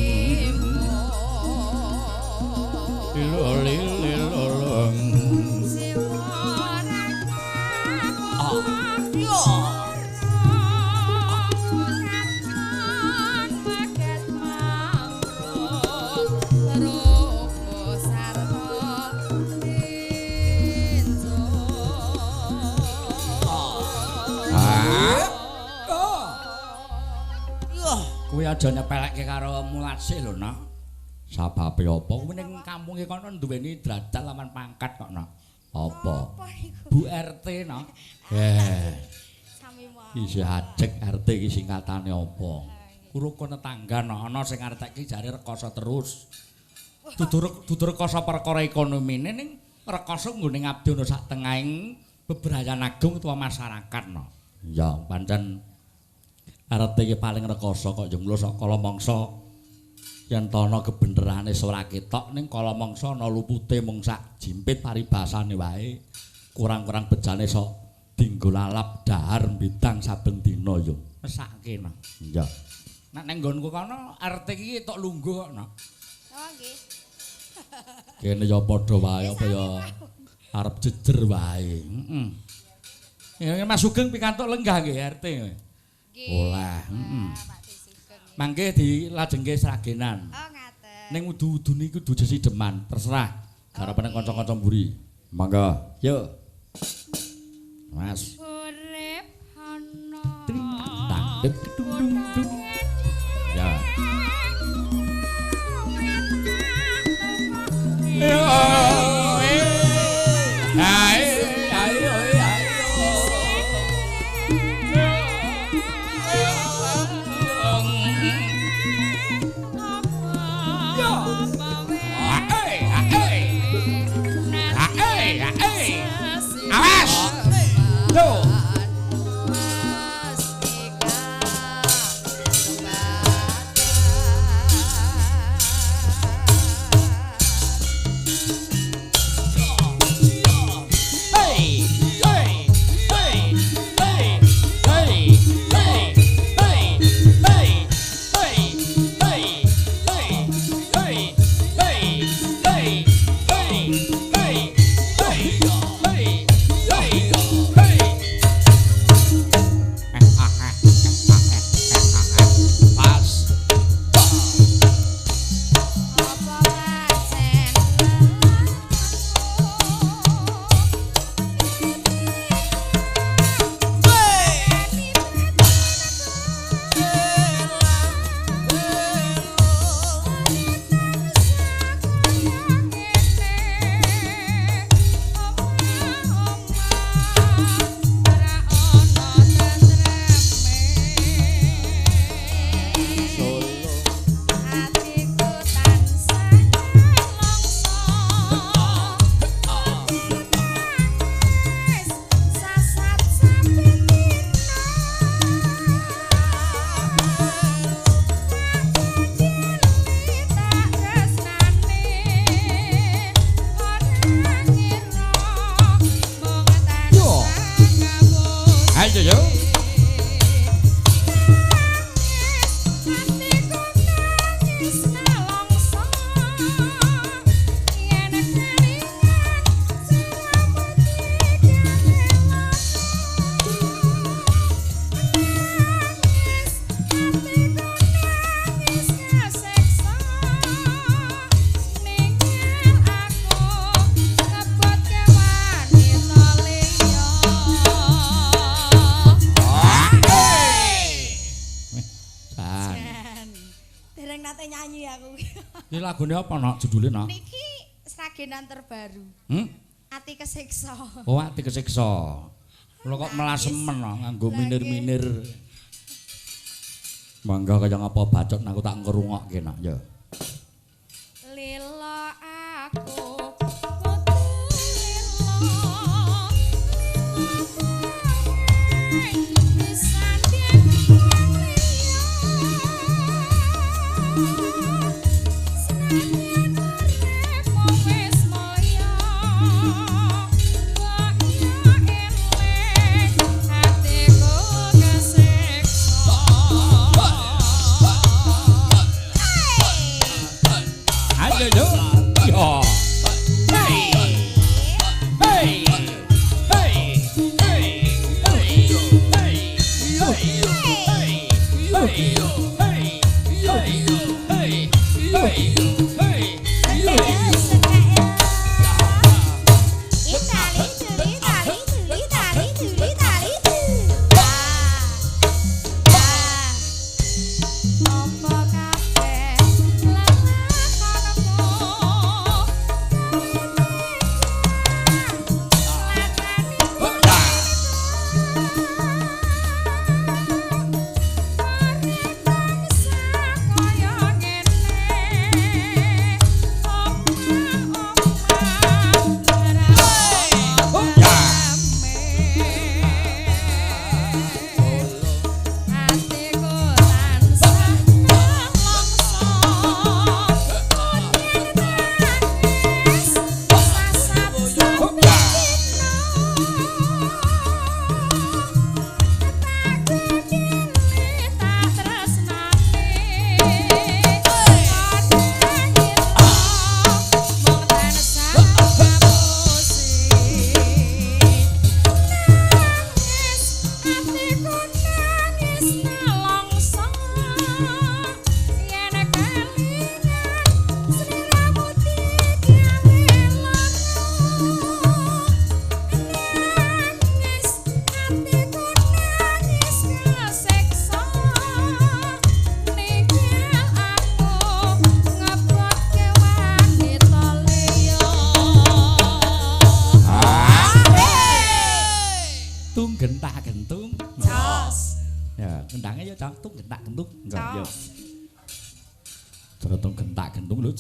lilolong kuwi aja nyepelekke karo mulasih lho nak sababe apa kuwi ning kampung iki kono duweni derajat lawan pangkat kok nak apa Bu RT nak sami wae isih ajek RT iki singkatane apa rukun tetangga nak ana sing ngarteki jare rekoso terus dudu rekoso perkara ekonomine ning rekoso nggone ngabdi ana sak tengahing bebrayan agung utawa masyarakat nak ya pancen RT iki paling rekoso kok jemlo sok kala mangsa yen ana kebenerane ora ketok ning kala mangsa ana lupute mung sak jimpit paribasane wae kurang-kurang bejane sok dinggo lalap dahar bidang saben dina yo mesake no iya nek nang nggonku kono RT iki tok lungguh kok no oh nggih kene ya padha wae apa ya arep jejer wae heeh ya Mas Sugeng pikantuk lenggah nggih RT oleh mangke dilajengke sragenan oh ngaten ning udu-udune iku kudu jesideman terserah garapane kanca-kanca mburi mangga yuk Mas urip ana tandep dung ya Dereng nate nyanyi aku. Iki lagune apa nak judule nak? Niki sragenan terbaru. Ati kesiksa. Oh, ati kesiksa. Lho kok melasemen nganggo minir-minir. Mangga kaya ngapa bacot aku tak ngrungokke nak ya. Lila aku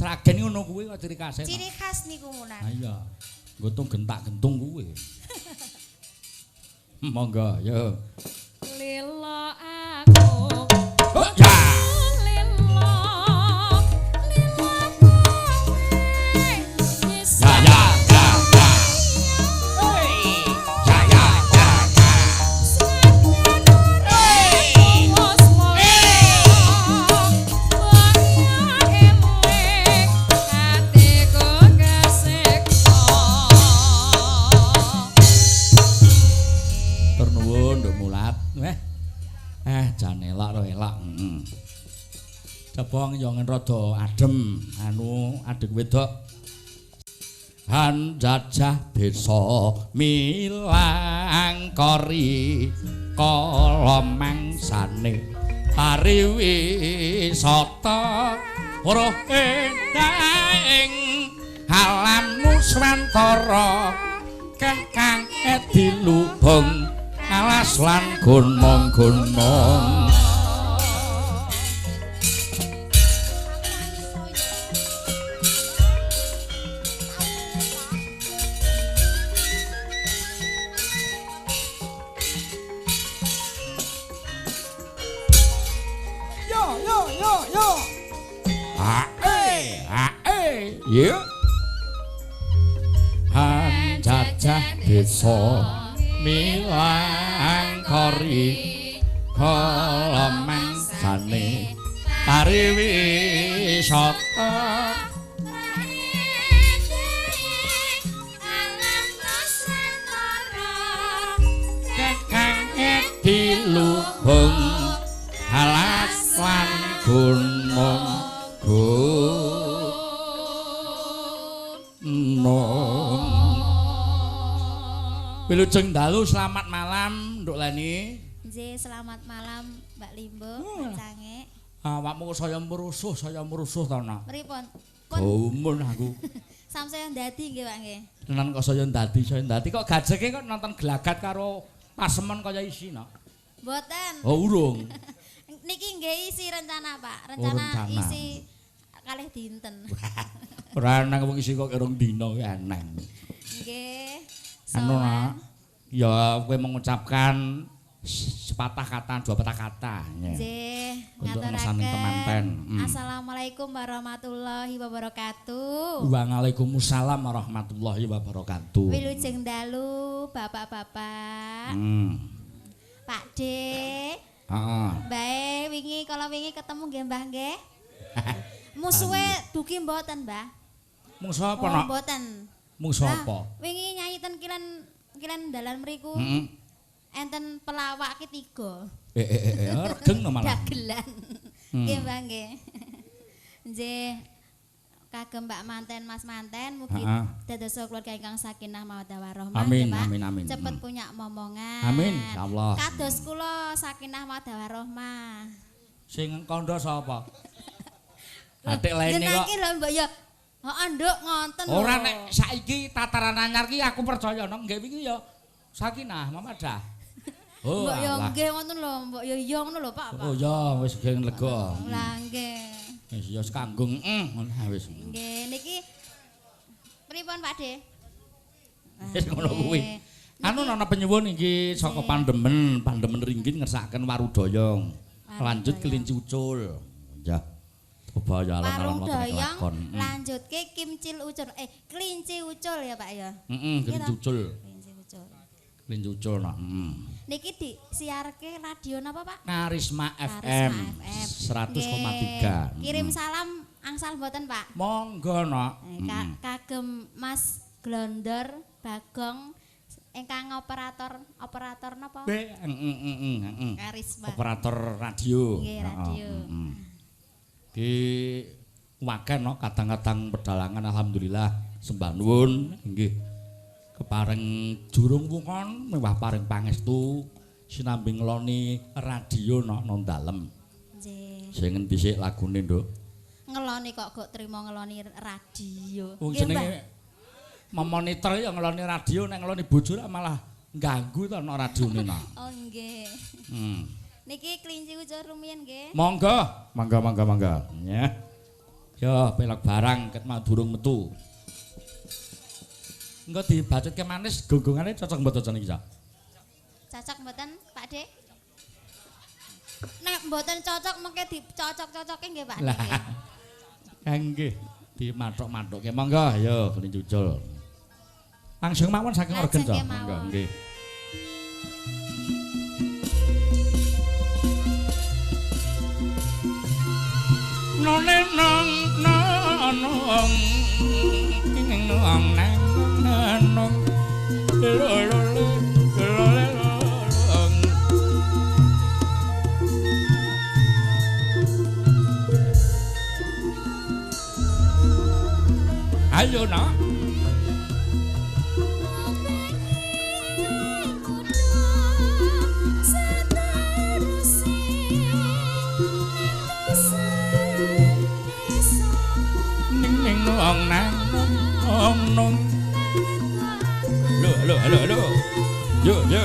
Sragen ngono kuwi kok ciri khas. Ciri khas niku Munan. Ha iya. Nggo gentak gentung kuwi. Monggo, yo. Lila aku. Ya. Cepong yo rada adem anu adeg wedok han jajah desa milang kori kala mangsane pariwisata roh ing alam nuswantara kang dilubung alas lan gunung-gunung. Yo han jajah desa milang kori kala mangsane Wiwisata kang diluhung alas lan gunung gunung. Wilujeng dalu selamat malam Nduk Leni. Nggih, selamat malam Mbak Limbo, Mbak Cange. Awakmu saya merusuh ta nak. Pripun? Gumun aku. Samsaya ndadi nggih, Pak nggih. Tenan kok saya ndadi kok gajeke kok nonton gelagat karo pasemen kaya isi nak. Mboten. Oh urung. Niki nggih isi rencana, Pak. Oh, Rencana rencana. isi kalih dinten. Ora nang wong isi kok rong dina ki eneng. Nggih. Anu sowan. nak. Ya kowe mengucapkan sepatah kata, dua patah kata. Ya. Nggih, Untuk ngaturaken. ngesaning temanten. Assalamualaikum warahmatullahi wabarakatuh. Waalaikumsalam warahmatullahi wabarakatuh. Wilujeng dalu bapak-bapak. Pak D. Heeh. Bae wingi kala wingi ketemu nggih Mbah nggih. Musuhe dugi mboten, Mbah? Mung sapa Oh, nak? mboten. Mung Lah, sapa? wingi nyanyi ten kilen dalan mriku. Heeh. Enten pelawak ki 3. Regeng no malah. Dagelan. Nggih, Mbah nggih. Nggih. Kagem Mbak manten Mas manten mugi dados keluarga ingkang sakinah mawaddah warahmah. Amin, nggih, Pak. amin, amin. Cepet punya momongan. Amin, insyaallah. Kados kula sakinah mawaddah warahmah. Sing kandha sapa? Atik lainnya kok. Jenenge lho Mbak ya. Heeh, Nduk ngonten lho. Ora nek saiki tataran anyar ki aku percaya nang nggih wingi ya sakinah mawaddah. Oh, Mbok yo alah. nggih ngoten lho, mbok yo iya ngono lho, Pak. Oh ya wis gen lega. Lah nggih. Wis ya kanggung ngono wis. Nggih, niki pripun Pak De? Wis ngono kuwi. Anu ana penyuwun iki saka Pandemen Ringgit ngersakaken Warudaya. Lanjut kelinci ucul. Ya. Coba ya alon-alon Warudaya lanjutke kimcil ucul. Kelinci ucul ya, Pak ya. Kelinci ucul. Kelinci ucul. Kelinci ucul nak. Niki disiarke radio napa, Pak? Karisma Karisma FM 100,3. Kirim salam angsal mboten, Pak? Monggo nak. Kagem Mas Glondor Bagong ingkang operator napa? Karisma. Operator radio. Nggih, radio. Ki waken no kadang-kadang pedalangan alhamdulillah sembah nuwun nggih. Kepareng jurung wungon mewah paring pangestu sinambi ngeloni radio no non dalem. Nggih. Sing ngendi sik lagune, Nduk? Ngeloni kok trimo ngeloni radio. Wong Nggih, Mbah. jenenge memonitor ya ngeloni radio nek ngeloni bojo malah ganggu to no radione no. Oh nggih. Niki kelinci ucul rumiyin nggih. Monggo. Ya. Ya pelak barang ket mau durung metu. Engko dibacutke manis gonggongane cocok mboten iki, Cak? Cocok mboten, Pak De? Nek mboten cocok mengke dicocok-cocoke nggih, Pak. Lah. Nggih, dimathuk-mathukke. Monggo, ya kelinci ucul. Langsung mawon saking organ, Cak. Monggo, nggih. None nong nong nong nong ayo nak. Nong nang nong nong. Halo. Yo.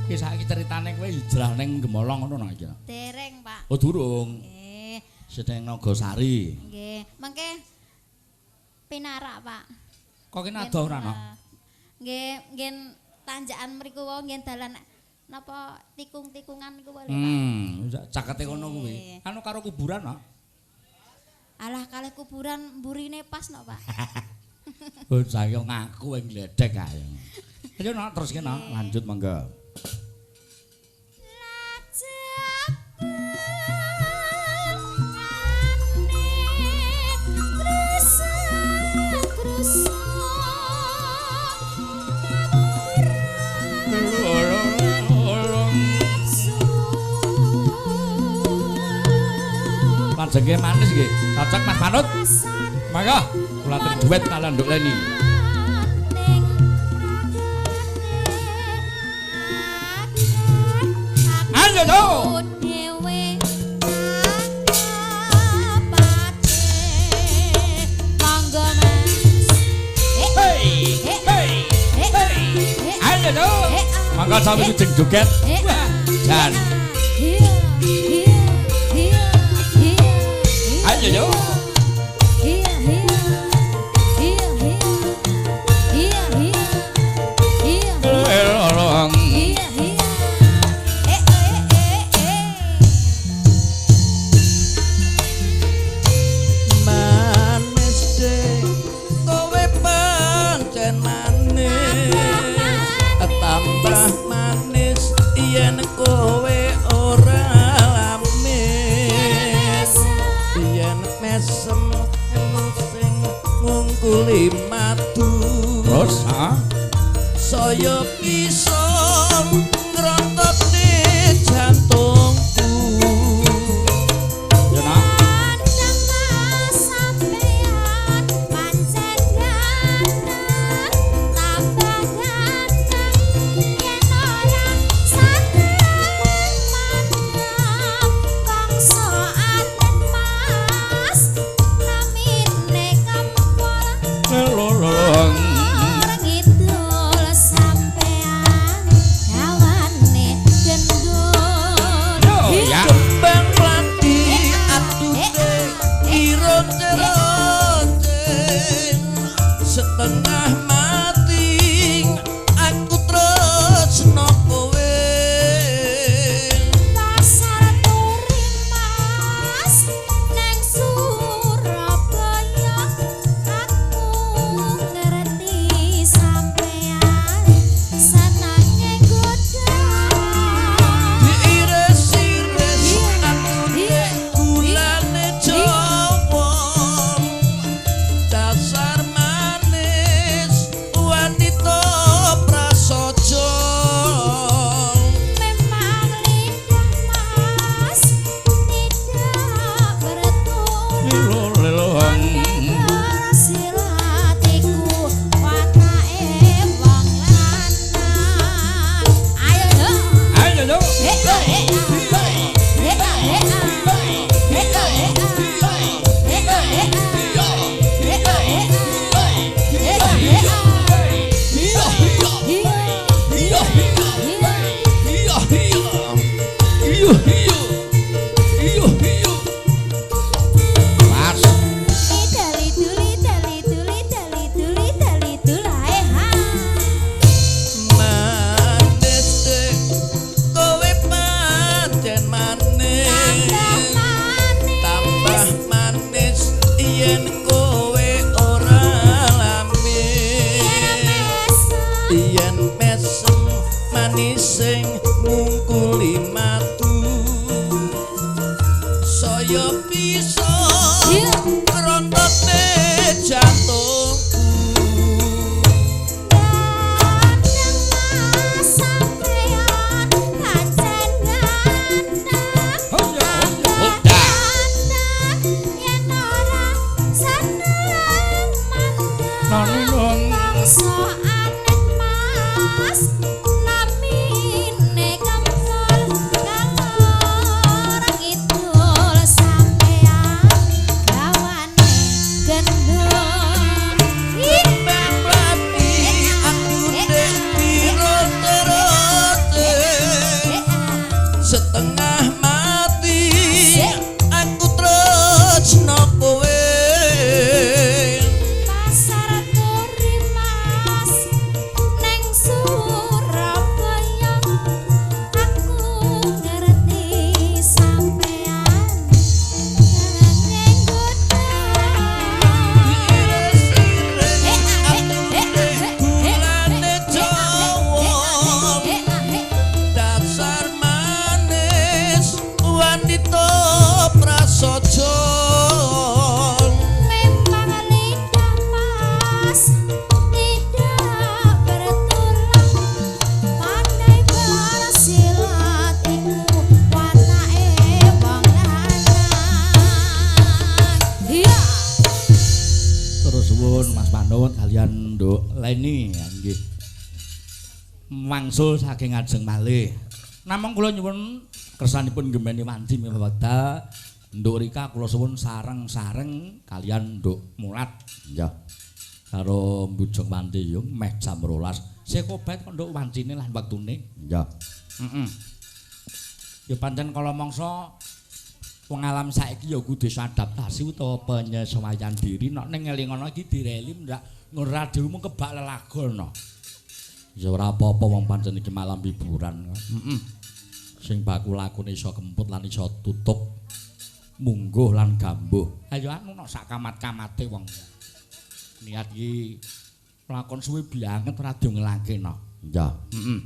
Ki saiki ceritane kowe hijrah ning Gemolong ngono nak iki. Dereng, Pak. Oh, durung. Nggih. Sedeng Nagasari. Nggih. Mengke pinarak, Pak. Kok kene ado ora no? Nggih, nggih tanjakan mriku wae nggih dalan napa tikung-tikungan niku wae, Pak. Cakete ngono kuwi. Anu karo kuburan no? Alah kalih kuburan mburine pas no, Pak. Oh, saya ngaku yang gledek ae. Ayo no, terus kena lanjut monggo. Lajenge manis nggih. Cocok Mas Manut. Monggo kula aturi duet kalian Nduk Leni. Ayo yo. Ayo yo. Monggo sami jeng joget. Jan. Ayo yo. Terus, saya bisa ngrototne jantungku. ya nak. Setengah mati aku tresno kowe. Pasar touring Mas nang Surabaya aku ngerti sampean senenge godha Diiris-iris aku gulane Jawa dasar manis wanita prasaja. memang lidah Mas tidak bertulah silatiku watake wong lanang ayo yo Ayo yo. Mas. Manis dek kowe pancen manis tambah manis yen kowe ora lamis yen mesem manis sing ngungkuli matu saya bisa ngrototne jantungku. Sampean gawan baleni nggih. Wangsul saking ajeng malih. Namung kula nyuwun kersanipun gemeni wanci wekdal Nduk Rika kula suwun sareng-sareng kalian Nduk Mulat. Ya. Karo Mbujung Wanti yo meh jam 12. Sekobet kok Nduk wancine lan wektune. Ya. Heeh. Ya pancen kala mangsa wong alam saiki ya kudu adaptasi utawa penyesuaian diri nek ning elingono iki direli ndak ngora dhewe mung kebak lelagon. Ya ora apa-apa wong pancen iki malam hiburan. Heeh. Sing baku lakune iso kemput lan iso tutup. Mungguh lan gambuh. Ayo anu nek sak kamat-kamate wong. Niat iki lakon suwe banget ora diongelake no. Ya. Heeh.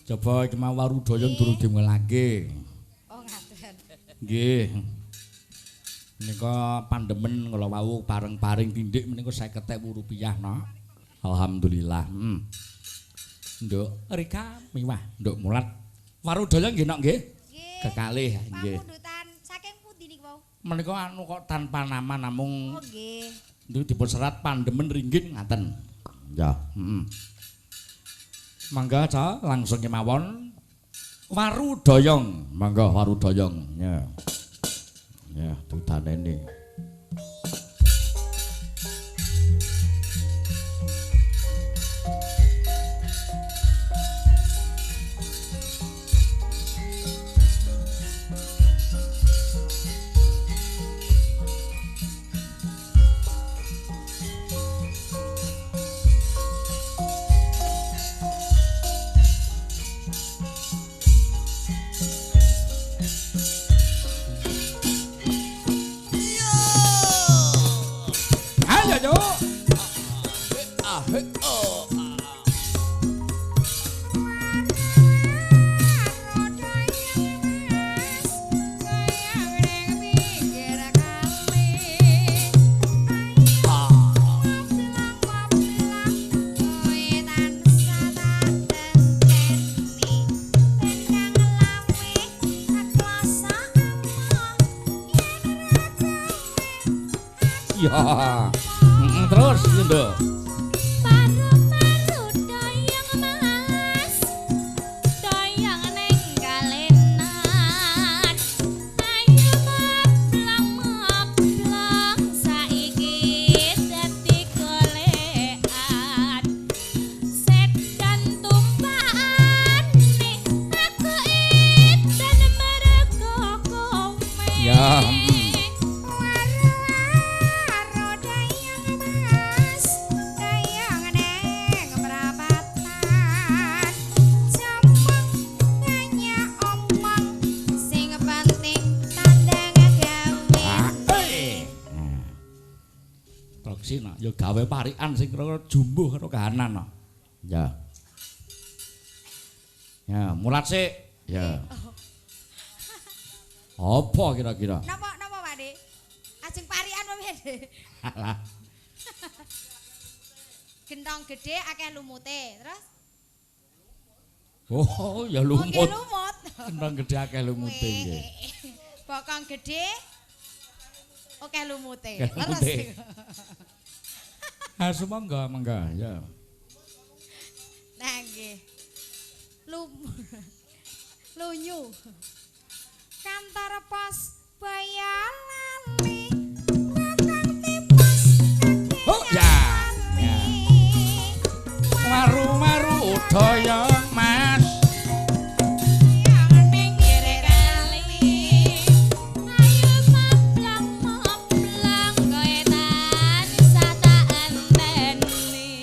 Coba iki mau Warudaya durung dimulake. Oh ngaten. Nggih. Menika pandemen kula wau bareng-bareng tindik menika 50.000 rupiah no. Alhamdulillah. Nduk Rika miwah, Nduk Mulat. Warudaya nggih nok nggih? Nggih. Kekalih nggih. Pamundutan saking pundi niku wau? Menika anu kok tanpa nama namung Oh nggih. niku dipun serat pandemen ringgit ngaten. Ya, heeh. Mangga ca langsung kemawon Warudayong. Mangga Warudayong. Ya. Ya, dudanene. Ya. Terus Nduk. Paru-paru doyong mas, doyong neng kalenan. Ayo mablang saiki dadi golekan. Sedan tumpakan nih aku idan mergo kowe. Ya. Nak ya gawe parikan sing kira jumbuh karo kahanan no. Ya. Ya, Mulat sik. Ya. Apa kira-kira? Napa Pak De? Ajeng parikan apa piye? Alah. Gentong gede akeh lumute. Terus Oh, ya Oke lumut. lumut. Kentang gede akeh lumute nggih. Bokong gede oke lumute. Akeh lumute. Ah, mangga, ya. Nah nggih. Lunyu. Kantor pos bayalane. Bakang tipes. Oh, ya. Ya. Maru-maru doyong Mas. Yang pinggir kali, ayo mablang goetan sata anteni.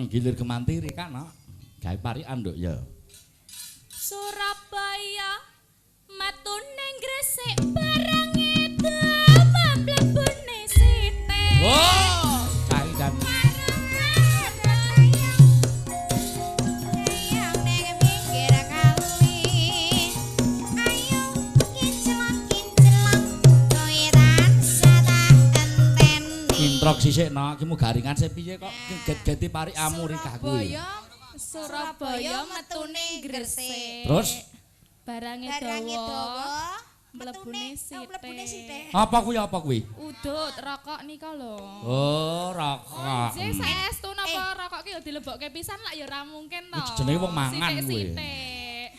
Gilir kemantiri kan no. Gawe parikan Nduk ya. Surabaya metu ning Gresik barang itu mlebune sithik. Wow, kaidan. Yang ning pinggir kali. Ayo kinclong goetan sata anteni. Introk sisik no, iki mu garingan sik piye kok get-geti parikamu Rika kuwi. Surabaya metu ning Gresik. Terus Barange Barange dawa dawa mlebune mlebune sithik. sithik. apa kuwi? Udan Dut, rokok nika lho. Oh, rokok. Sing saestu napa rokok ki ya dilebokke pisan lak ya ora mungkin to. Jenenge wong mangan kuwi. Sithik-sithik.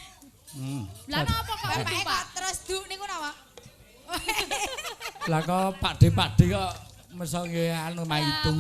Lah napa kok Bapake Pak? kok terus duk niku napa? Lah kok Pakde kok meso nggih anu maidu.